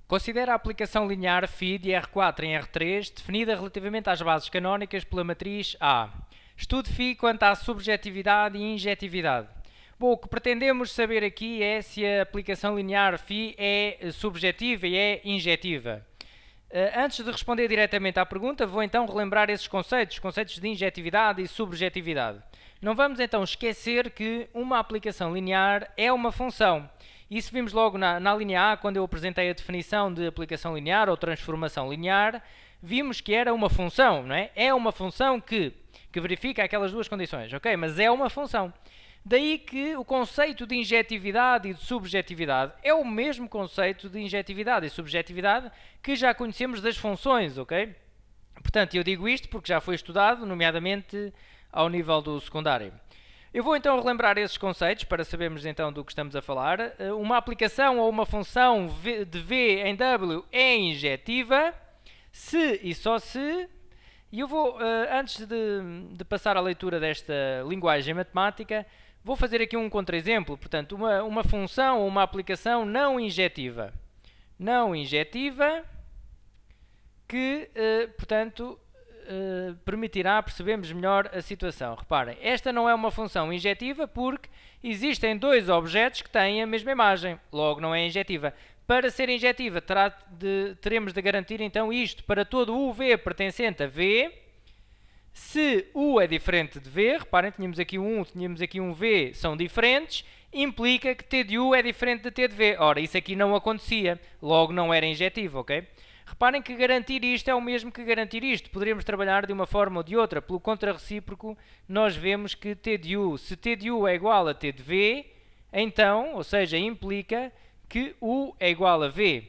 Considera a aplicação linear φ de R4 em R3 definida relativamente às bases canónicas pela matriz A. Estude φ quanto à subjetividade e injetividade. Bom, o que pretendemos saber aqui é se a aplicação linear φ é subjetiva e é injetiva. Antes de responder diretamente à pergunta, vou então relembrar esses conceitos de injetividade e subjetividade. Não vamos então esquecer que uma aplicação linear é uma função. Isso vimos logo na linha A, quando eu apresentei a definição de aplicação linear ou transformação linear, vimos que era uma função, não é? É uma função que verifica aquelas duas condições, ok? Mas é uma função. Daí que o conceito de injetividade e de subjetividade é o mesmo conceito de injetividade e subjetividade que já conhecemos das funções, ok? Portanto, eu digo isto porque já foi estudado, nomeadamente ao nível do secundário. Eu vou então relembrar esses conceitos para sabermos então do que estamos a falar. Uma aplicação ou uma função de V em W é injetiva se e só se... E eu vou, antes de passar à leitura desta linguagem matemática, vou fazer aqui um contra-exemplo. Portanto, uma função ou uma aplicação não injetiva. Não injetiva que, portanto, permitirá percebermos melhor a situação. Reparem, esta não é uma função injetiva porque existem dois objetos que têm a mesma imagem. Logo, não é injetiva. Para ser injetiva, teremos de garantir então isto para todo o V pertencente a V. Se U é diferente de V, reparem, tínhamos aqui um U, tínhamos aqui um V, são diferentes, implica que T de U é diferente de T de V. Ora, isso aqui não acontecia, logo não era injetivo, ok? Reparem que garantir isto é o mesmo que garantir isto. Poderíamos trabalhar de uma forma ou de outra. Pelo contrarrecíproco, nós vemos que T de U, se T de U é igual a T de V, então, ou seja, implica que U é igual a V.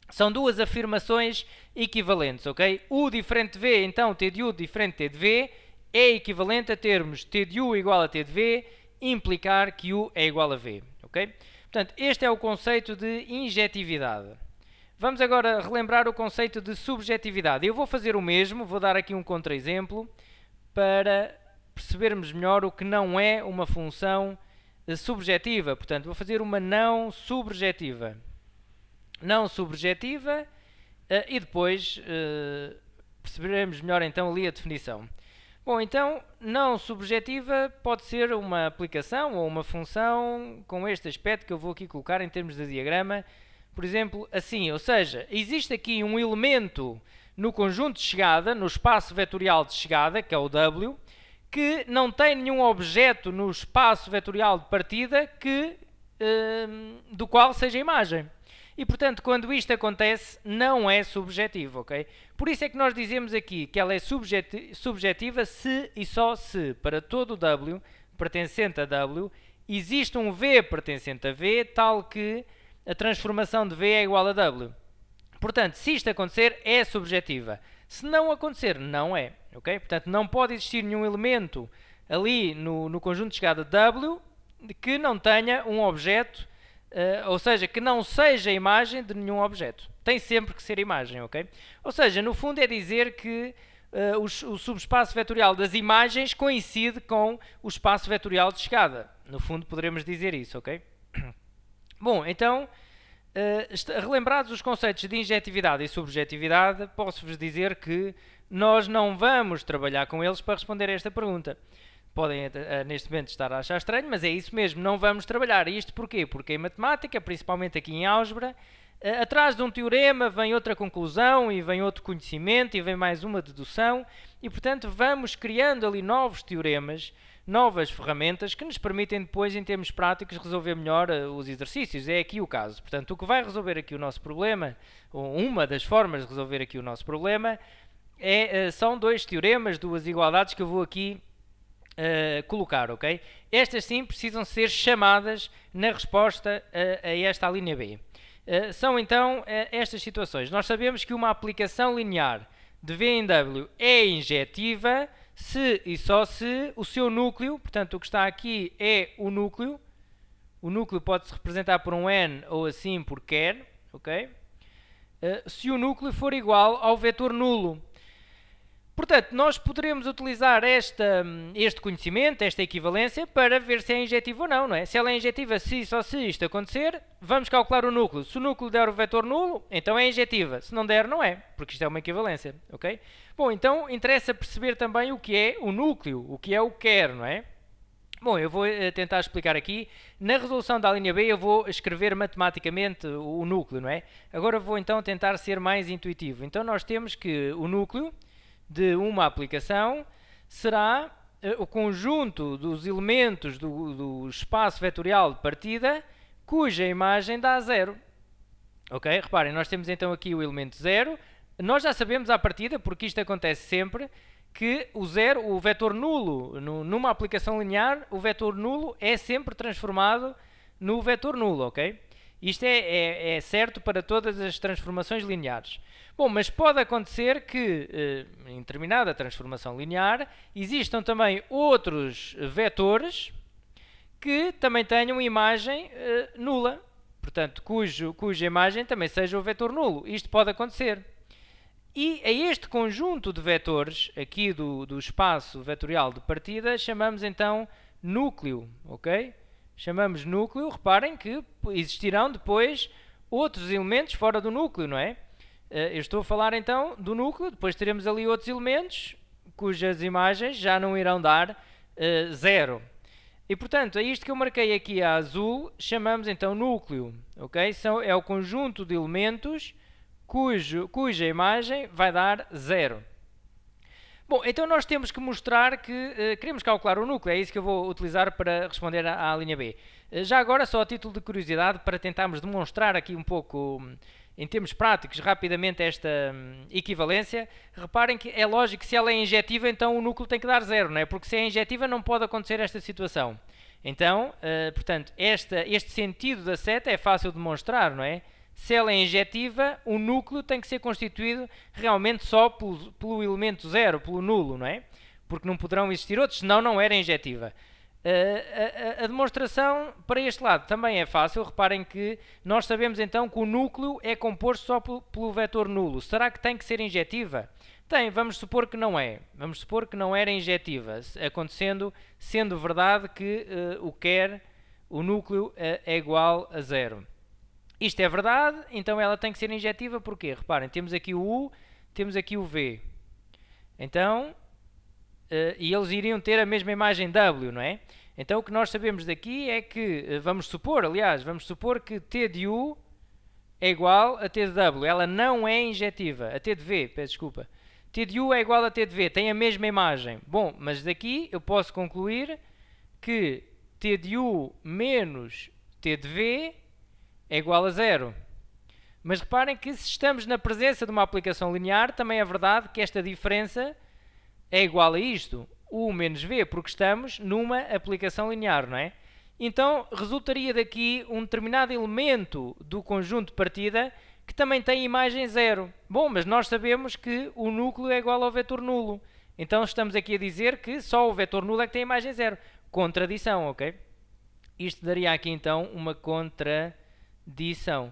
São duas afirmações equivalentes, ok? U diferente de V, então T de U diferente de T de V, é equivalente a termos T de U igual a T de V, implicar que U é igual a V, ok? Portanto, este é o conceito de injetividade. Vamos agora relembrar o conceito de subjetividade. Eu vou fazer o mesmo, vou dar aqui um contra-exemplo para percebermos melhor o que não é uma função subjetiva. Portanto, vou fazer uma não subjetiva. Não subjetiva e depois perceberemos melhor então ali a definição. Bom, então, não subjetiva pode ser uma aplicação ou uma função com este aspecto que eu vou aqui colocar em termos de diagrama. Por exemplo, assim, ou seja, existe aqui um elemento no conjunto de chegada, no espaço vetorial de chegada, que é o W, que não tem nenhum objeto no espaço vetorial de partida do qual seja imagem. E, portanto, quando isto acontece, não é subjetivo, ok? Por isso é que nós dizemos aqui que ela é subjetiva se e só se, para todo o W pertencente a W, existe um V pertencente a V, tal que a transformação de V é igual a W. Portanto, se isto acontecer, é subjetiva. Se não acontecer, não é. Okay? Portanto, não pode existir nenhum elemento ali no conjunto de chegada W que não tenha um objeto, ou seja, que não seja imagem de nenhum objeto. Tem sempre que ser imagem, ok? Ou seja, no fundo é dizer que o subespaço vetorial das imagens coincide com o espaço vetorial de chegada. No fundo, poderemos dizer isso, ok? Bom, então, relembrados os conceitos de injetividade e subjetividade, posso-vos dizer que nós não vamos trabalhar com eles para responder a esta pergunta. Podem neste momento estar a achar estranho, mas é isso mesmo, não vamos trabalhar. Isto porquê? Porque em matemática, principalmente aqui em álgebra, atrás de um teorema vem outra conclusão e vem outro conhecimento e vem mais uma dedução e, portanto, vamos criando ali novos teoremas, novas ferramentas que nos permitem depois, em termos práticos, resolver melhor os exercícios. É aqui o caso. Portanto, o que vai resolver aqui o nosso problema, ou uma das formas de resolver aqui o nosso problema, são dois teoremas, duas igualdades que eu vou aqui colocar, ok? Estas sim precisam ser chamadas na resposta a esta linha B. São então estas situações. Nós sabemos que uma aplicação linear de V em W é injetiva se e só se o seu núcleo, portanto o que está aqui é o núcleo pode-se representar por um N ou assim por quer, ok? Se o núcleo for igual ao vetor nulo. Portanto, nós poderemos utilizar este conhecimento, esta equivalência, para ver se é injetiva ou não, não é? Se ela é injetiva, se só se isto acontecer, vamos calcular o núcleo. Se o núcleo der o vetor nulo, então é injetiva. Se não der, não é, porque isto é uma equivalência, ok? Bom, então interessa perceber também o que é o núcleo, o que é o quer, não é? Bom, eu vou tentar explicar aqui. Na resolução da linha B eu vou escrever matematicamente o núcleo, não é? Agora vou então tentar ser mais intuitivo. Então nós temos que o núcleo de uma aplicação será o conjunto dos elementos do espaço vetorial de partida cuja imagem dá 0. Ok? Reparem, nós temos então aqui o elemento 0. Nós já sabemos à partida, porque isto acontece sempre, que o zero, o vetor nulo, numa aplicação linear, o vetor nulo é sempre transformado no vetor nulo, ok? Isto é certo para todas as transformações lineares. Bom, mas pode acontecer que, em determinada transformação linear, existam também outros vetores que também tenham imagem nula, portanto, cuja imagem também seja o vetor nulo. Isto pode acontecer. E a este conjunto de vetores, aqui do espaço vetorial de partida, chamamos então núcleo, ok? Chamamos núcleo, reparem que existirão depois outros elementos fora do núcleo, não é? Eu estou a falar então do núcleo, depois teremos ali outros elementos cujas imagens já não irão dar 0. E portanto, a isto que eu marquei aqui a azul, chamamos então núcleo, ok? É o conjunto de elementos cuja imagem vai dar 0. Bom, então nós temos que mostrar que queremos calcular o núcleo, é isso que eu vou utilizar para responder à linha B. Já agora, só a título de curiosidade, para tentarmos demonstrar aqui um pouco, em termos práticos, rapidamente esta equivalência, reparem que é lógico que se ela é injetiva, então o núcleo tem que dar 0, não é? Porque se é injetiva não pode acontecer esta situação. Então, portanto, este sentido da seta é fácil de demonstrar, não é? Se ela é injetiva, o núcleo tem que ser constituído realmente só pelo elemento 0, pelo nulo, não é? Porque não poderão existir outros, senão não era injetiva. A demonstração para este lado também é fácil. Reparem que nós sabemos então que o núcleo é composto só pelo vetor nulo. Será que tem que ser injetiva? Tem, vamos supor que não é. Vamos supor que não era injetiva, sendo verdade que o núcleo é igual a 0. Isto é verdade, então ela tem que ser injetiva, porquê? Reparem, temos aqui o U, temos aqui o V. Então, e eles iriam ter a mesma imagem W, não é? Então o que nós sabemos daqui é que, vamos supor que T de U é igual a T de W. Ela não é injetiva, a T de V, peço desculpa. T de U é igual a T de V, tem a mesma imagem. Bom, mas daqui eu posso concluir que T de U menos T de V é igual a 0. Mas reparem que se estamos na presença de uma aplicação linear, também é verdade que esta diferença é igual a isto, U menos V, porque estamos numa aplicação linear, não é? Então, resultaria daqui um determinado elemento do conjunto de partida que também tem imagem 0. Bom, mas nós sabemos que o núcleo é igual ao vetor nulo. Então, estamos aqui a dizer que só o vetor nulo é que tem imagem 0. Contradição, ok? Isto daria aqui, então, uma contradição.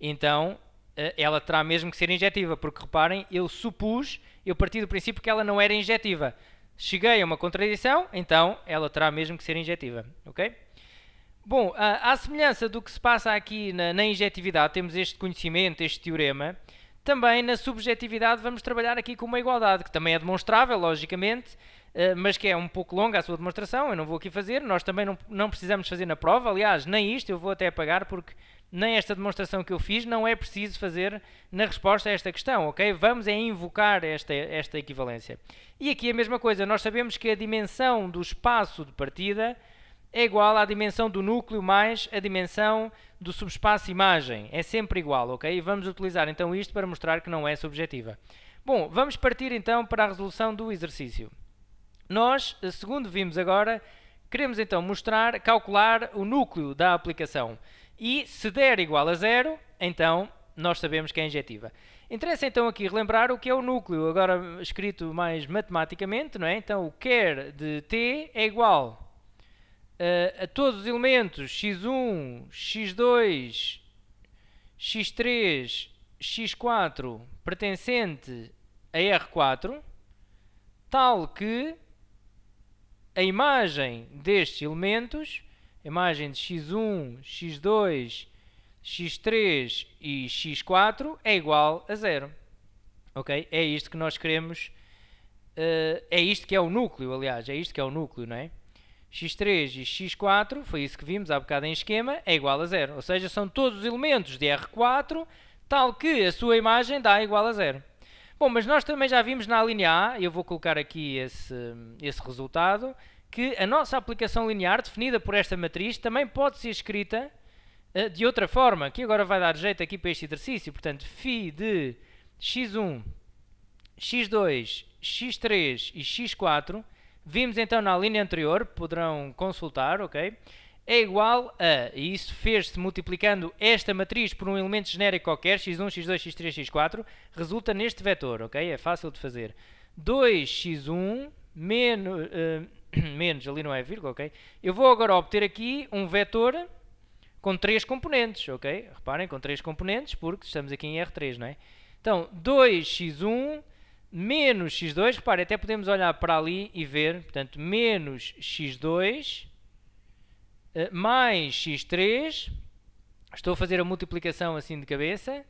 Então, ela terá mesmo que ser injetiva, porque reparem, eu parti do princípio que ela não era injetiva. Cheguei a uma contradição, então ela terá mesmo que ser injetiva, ok? Bom, à semelhança do que se passa aqui na injetividade, temos este conhecimento, este teorema, também na subjetividade vamos trabalhar aqui com uma igualdade, que também é demonstrável, logicamente, mas que é um pouco longa a sua demonstração, eu não vou aqui fazer, nós também não precisamos fazer na prova, aliás, nem isto eu vou até apagar, porque nem esta demonstração que eu fiz não é preciso fazer na resposta a esta questão, ok? Vamos invocar esta equivalência. E aqui a mesma coisa, nós sabemos que a dimensão do espaço de partida é igual à dimensão do núcleo mais a dimensão do subespaço imagem. É sempre igual, ok? E vamos utilizar então isto para mostrar que não é subjetiva. Bom, vamos partir então para a resolução do exercício. Nós, segundo vimos agora, queremos então calcular o núcleo da aplicação. E se der igual a 0, então nós sabemos que é injetiva. Interessa então aqui relembrar o que é o núcleo, agora escrito mais matematicamente, não é? Então o quer de T é igual a todos os elementos x1, x2, x3, x4 pertencente a R4, tal que a imagem destes elementos, a imagem de x1, x2, x3 e x4 é igual a 0. Ok? É isto que nós queremos, é isto que é o núcleo, aliás, é isto que é o núcleo, não é? x3 e x4, foi isso que vimos há bocado em esquema, é igual a 0. Ou seja, são todos os elementos de R4, tal que a sua imagem dá igual a 0. Bom, mas nós também já vimos na linha A, eu vou colocar aqui esse resultado, que a nossa aplicação linear, definida por esta matriz, também pode ser escrita de outra forma, que agora vai dar jeito aqui para este exercício. Portanto, φ de x1, x2, x3 e x4, vimos então na linha anterior, poderão consultar, ok? É igual a, e isso fez-se multiplicando esta matriz por um elemento genérico qualquer, x1, x2, x3, x4, resulta neste vetor, ok? É fácil de fazer. 2x1 menos, menos, ali não é vírgula, ok? Eu vou agora obter aqui um vetor com 3 componentes, ok? Reparem, com 3 componentes, porque estamos aqui em R3, não é? Então, 2x1 menos x2, reparem, até podemos olhar para ali e ver, portanto, menos x2 mais x3, estou a fazer a multiplicação assim de cabeça,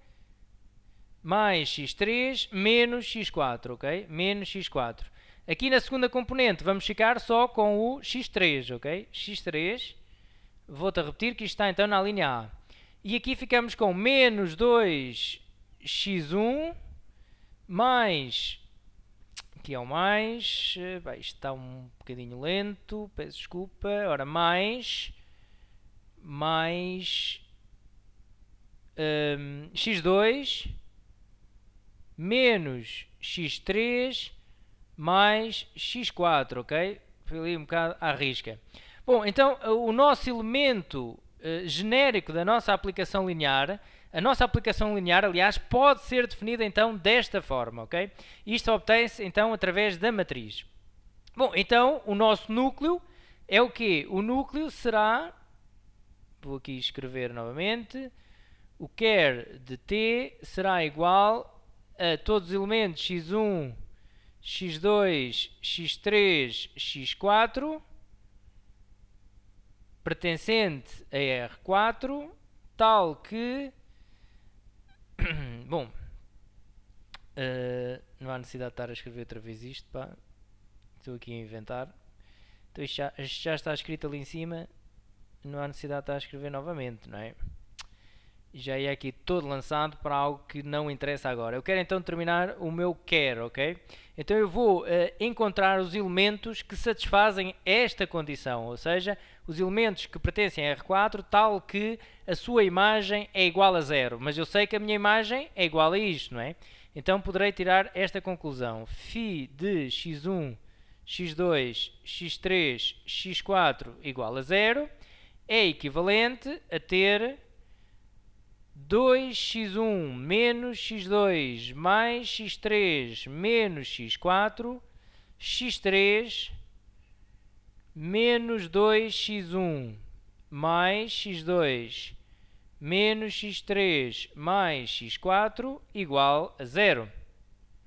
mais x3 menos x4, ok? Menos x4. Aqui na segunda componente vamos ficar só com o x3, ok? x3, vou-te a repetir que isto está então na linha A. E aqui ficamos com menos 2x1 mais, aqui é o mais, bem, isto está um bocadinho lento, peço desculpa, ora mais x2 menos x3 mais x4, ok? Foi ali um bocado à risca. Bom, então o nosso elemento genérico da nossa aplicação linear, a nossa aplicação linear, aliás, pode ser definida então desta forma, ok? Isto obtém-se então através da matriz. Bom, então o nosso núcleo é o quê? O núcleo será, vou aqui escrever novamente, o quer de t será igual a todos os elementos x1, x2, x3, x4, pertencente a R4, tal que, bom, não há necessidade de estar a escrever outra vez isto, pá. Estou aqui a inventar. Então isto já está escrito ali em cima, não há necessidade de estar a escrever novamente, não é? Já é aqui todo lançado para algo que não interessa agora. Eu quero então terminar o meu quer, ok? Então eu vou encontrar os elementos que satisfazem esta condição, ou seja, os elementos que pertencem a R4, tal que a sua imagem é igual a 0. Mas eu sei que a minha imagem é igual a isto, não é? Então poderei tirar esta conclusão. Φ de x1, x2, x3, x4 igual a 0 é equivalente a ter 2x1 menos x2 mais x3 menos x4, x3 menos 2x1 mais x2 menos x3 mais x4 igual a 0.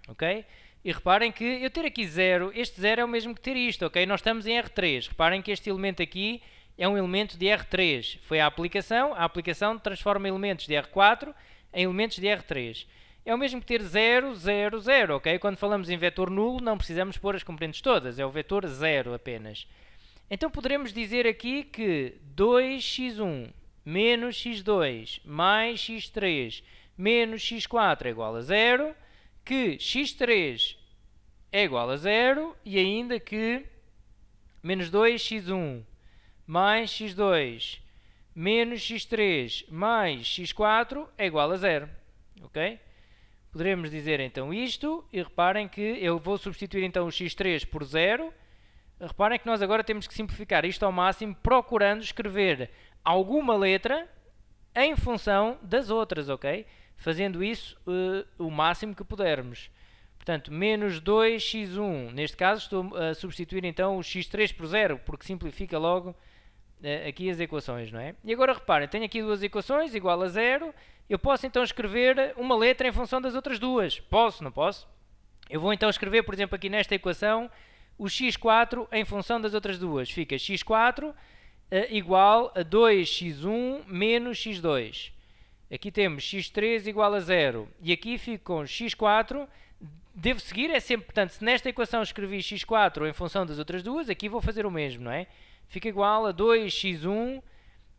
Ok? E reparem que eu ter aqui 0, este 0 é o mesmo que ter isto, ok? Nós estamos em R3. Reparem que este elemento aqui é um elemento de R3. Foi a aplicação transforma elementos de R4 em elementos de R3. É o mesmo que ter 0, 0, 0, ok? Quando falamos em vetor nulo, não precisamos pôr as componentes todas, é o vetor 0 apenas. Então poderemos dizer aqui que 2x1 menos x2 mais x3 menos x4 é igual a 0, que x3 é igual a 0 e ainda que menos 2x1 mais x2 menos x3 mais x4 é igual a 0. Ok? Poderemos dizer então isto e reparem que eu vou substituir então o x3 por 0. Reparem que nós agora temos que simplificar isto ao máximo, procurando escrever alguma letra em função das outras, ok? Fazendo isso o máximo que pudermos. Portanto, menos 2x1. Neste caso estou a substituir então o x3 por 0, porque simplifica logo aqui as equações, não é? E agora reparem, tenho aqui duas equações igual a 0. Eu posso então escrever uma letra em função das outras duas. Posso, não posso? Eu vou então escrever, por exemplo, aqui nesta equação, o x4 em função das outras duas. Fica x4 igual a 2x1 menos x2. Aqui temos x3 igual a 0. E aqui fico com x4. Devo seguir, é sempre, portanto, se nesta equação escrevi x4 em função das outras duas, aqui vou fazer o mesmo, não é? Fica igual a 2x1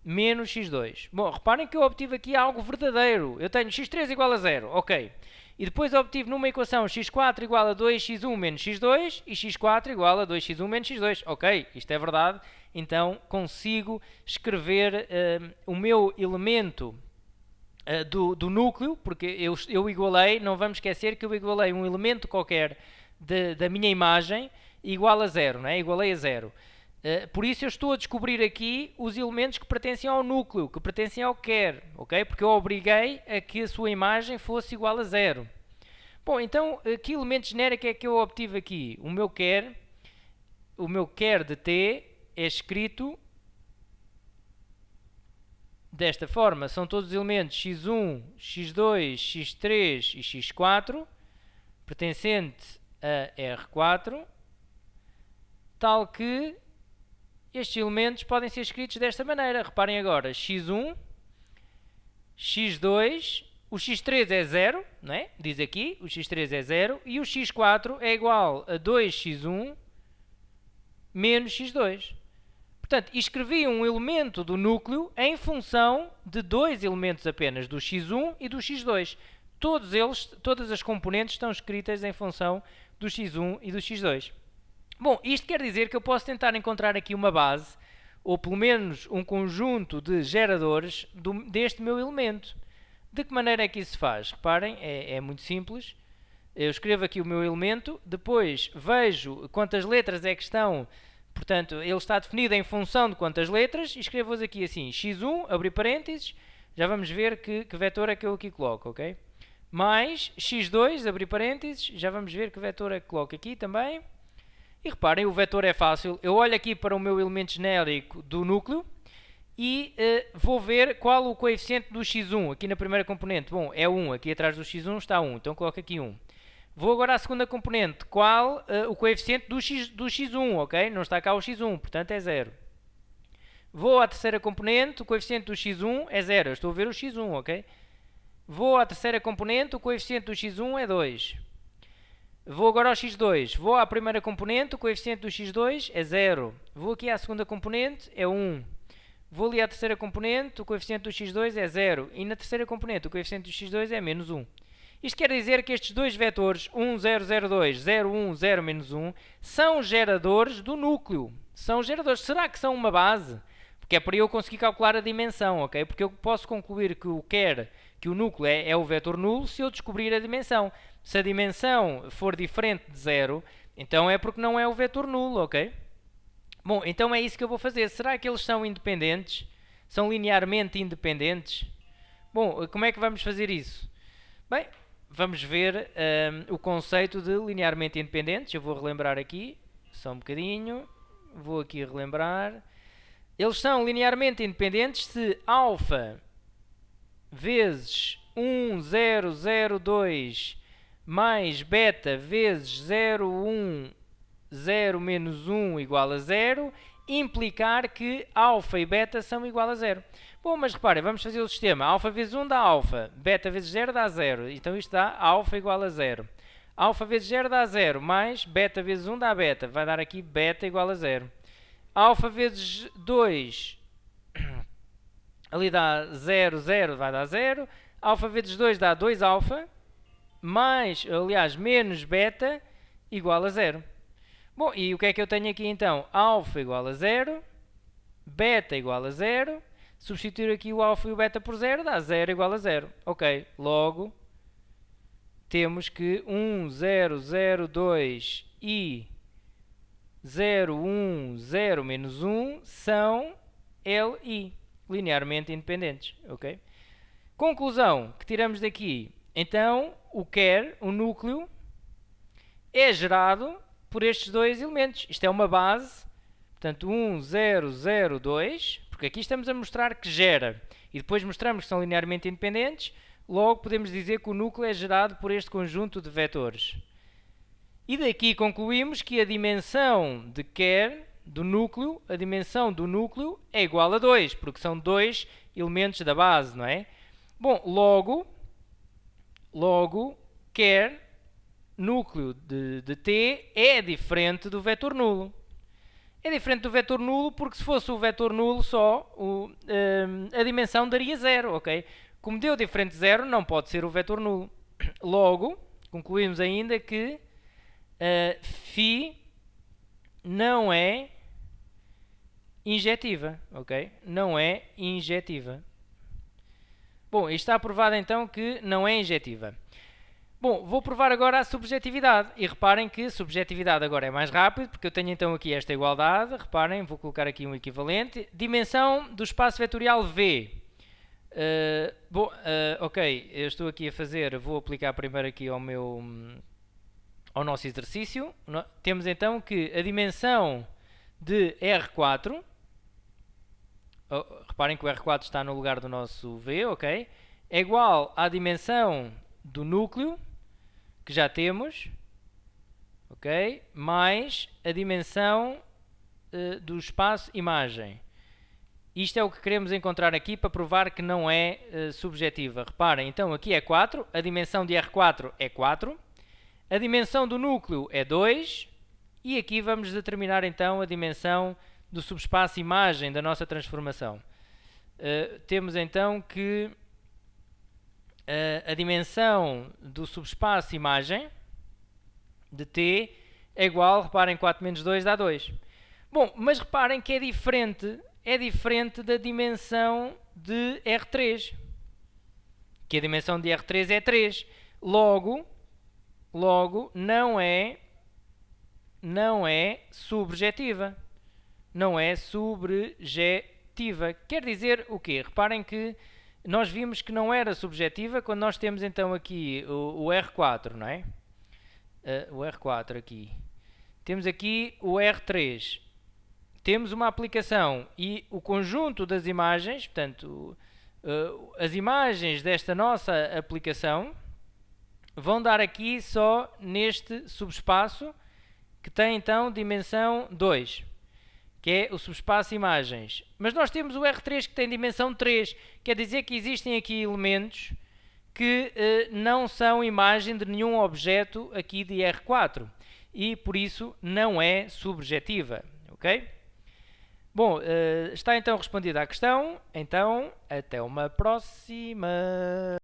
menos x2. Bom, reparem que eu obtive aqui algo verdadeiro. Eu tenho x3 igual a 0, ok. E depois obtive numa equação x4 igual a 2x1 menos x2 e x4 igual a 2x1 menos x2. Ok, isto é verdade. Então consigo escrever o meu elemento do núcleo, porque eu igualei, não vamos esquecer que eu igualei um elemento qualquer da minha imagem igual a 0, não é? Igualei a 0. Por isso eu estou a descobrir aqui os elementos que pertencem ao núcleo, que pertencem ao quer, ok? Porque eu obriguei a que a sua imagem fosse igual a 0. Bom, então, que elemento genérico é que eu obtive aqui? O meu quer de t é escrito desta forma. São todos os elementos x1, x2, x3 e x4, pertencente a R4, tal que estes elementos podem ser escritos desta maneira. Reparem agora, x1, x2, o x3 é 0, não é? Diz aqui, o x3 é 0, e o x4 é igual a 2x1 menos x2. Portanto, escrevi um elemento do núcleo em função de dois elementos apenas, do x1 e do x2. Todas as componentes estão escritas em função do x1 e do x2. Bom, isto quer dizer que eu posso tentar encontrar aqui uma base, ou pelo menos um conjunto de geradores deste meu elemento. De que maneira é que isso se faz? Reparem, é muito simples. Eu escrevo aqui o meu elemento, depois vejo quantas letras é que estão, portanto, ele está definido em função de quantas letras, e escrevo-os aqui assim, x1, abrir parênteses, já vamos ver que vetor é que eu aqui coloco, ok? Mais x2, abrir parênteses, já vamos ver que vetor é que coloco aqui também. E reparem, o vetor é fácil. Eu olho aqui para o meu elemento genérico do núcleo e vou ver qual o coeficiente do x1 aqui na primeira componente. Bom, é 1. Aqui atrás do x1 está 1. Então coloco aqui 1. Vou agora à segunda componente. Qual o coeficiente do x1, ok? Não está cá o x1, portanto é 0. Vou à terceira componente. O coeficiente do x1 é 0. Eu estou a ver o x1, ok? Vou à terceira componente. O coeficiente do x1 é 2. Vou agora ao x2. Vou à primeira componente, o coeficiente do x2 é 0. Vou aqui à segunda componente, é 1. Vou ali à terceira componente, o coeficiente do x2 é 0. E na terceira componente, o coeficiente do x2 é menos 1. Isto quer dizer que estes dois vetores, 1, 0, 0, 2, 0, 1, 0, menos 1, são geradores do núcleo. São geradores. Será que são uma base? Porque é para eu conseguir calcular a dimensão, ok? Porque eu posso concluir que o núcleo é o vetor nulo se eu descobrir a dimensão. Se a dimensão for diferente de 0, então é porque não é o vetor nulo, ok? Bom, então é isso que eu vou fazer. Será que eles são independentes? São linearmente independentes? Bom, como é que vamos fazer isso? Bem, vamos ver o conceito de linearmente independentes. Eu vou relembrar aqui, só um bocadinho. Vou aqui relembrar. Eles são linearmente independentes se alfa vezes 1, 0, 0, 2 mais beta vezes 0, 1, 0 menos 1 igual a 0, implicar que alfa e beta são igual a 0. Bom, mas reparem, vamos fazer o sistema. Alfa vezes 1 dá alfa, beta vezes 0 dá 0. Então isto dá alfa igual a 0. Alfa vezes 0 dá 0, mais beta vezes 1 dá beta. Vai dar aqui beta igual a 0. Alfa vezes 2, ali dá 0, 0, vai dar 0. Alfa vezes 2 dá 2 alfa. Mais, aliás, menos beta igual a 0. Bom, e o que é que eu tenho aqui então? Alfa igual a 0, beta igual a 0. Substituir aqui o alfa e o beta por 0 dá 0 igual a 0. Ok, logo temos que 1, 0, 0, 2 e 0, 1, 0 menos 1 são LI, linearmente independentes. Ok? Conclusão que tiramos daqui. Então, o quer, o núcleo, é gerado por estes dois elementos. Isto é uma base, portanto, 1, 0, 0, 2, porque aqui estamos a mostrar que gera, e depois mostramos que são linearmente independentes, logo podemos dizer que o núcleo é gerado por este conjunto de vetores. E daqui concluímos que a dimensão de quer do núcleo, a dimensão do núcleo é igual a 2, porque são 2 elementos da base, não é? Bom, logo quer núcleo de t é diferente do vetor nulo. É diferente do vetor nulo porque se fosse o vetor nulo só, a dimensão daria 0, ok? Como deu diferente de 0, não pode ser o vetor nulo. Logo, concluímos ainda que φ não é injetiva, ok? Não é injetiva. Bom, isto está provado então que não é injetiva. Bom, vou provar agora a subjetividade. E reparem que subjetividade agora é mais rápido, porque eu tenho então aqui esta igualdade. Reparem, vou colocar aqui um equivalente. Dimensão do espaço vetorial V. Ok, eu estou aqui a fazer, vou aplicar primeiro aqui ao nosso exercício. Temos então que a dimensão de R4, reparem que o R4 está no lugar do nosso V, ok? É igual à dimensão do núcleo, que já temos, ok? Mais a dimensão do espaço imagem. Isto é o que queremos encontrar aqui para provar que não é subjetiva. Reparem, então aqui é 4, a dimensão de R4 é 4, a dimensão do núcleo é 2 e aqui vamos determinar então a dimensão do subespaço imagem da nossa transformação. Temos então que a dimensão do subespaço imagem de t é igual, reparem, 4 menos 2 dá 2. Bom, mas reparem que é diferente da dimensão de R3, que a dimensão de R3 é 3. Logo não é subjetiva. Não é subjetiva. Quer dizer o quê? Reparem que nós vimos que não era subjetiva quando nós temos então aqui o R4, não é? O R4 aqui. Temos aqui o R3. Temos uma aplicação e o conjunto das imagens, portanto, as imagens desta nossa aplicação vão dar aqui só neste subespaço que tem então dimensão 2, que é o subespaço imagens. Mas nós temos o R3 que tem dimensão 3, quer dizer que existem aqui elementos que não são imagem de nenhum objeto aqui de R4 e por isso não é subjetiva, ok? Bom, está então respondida a questão, então até uma próxima.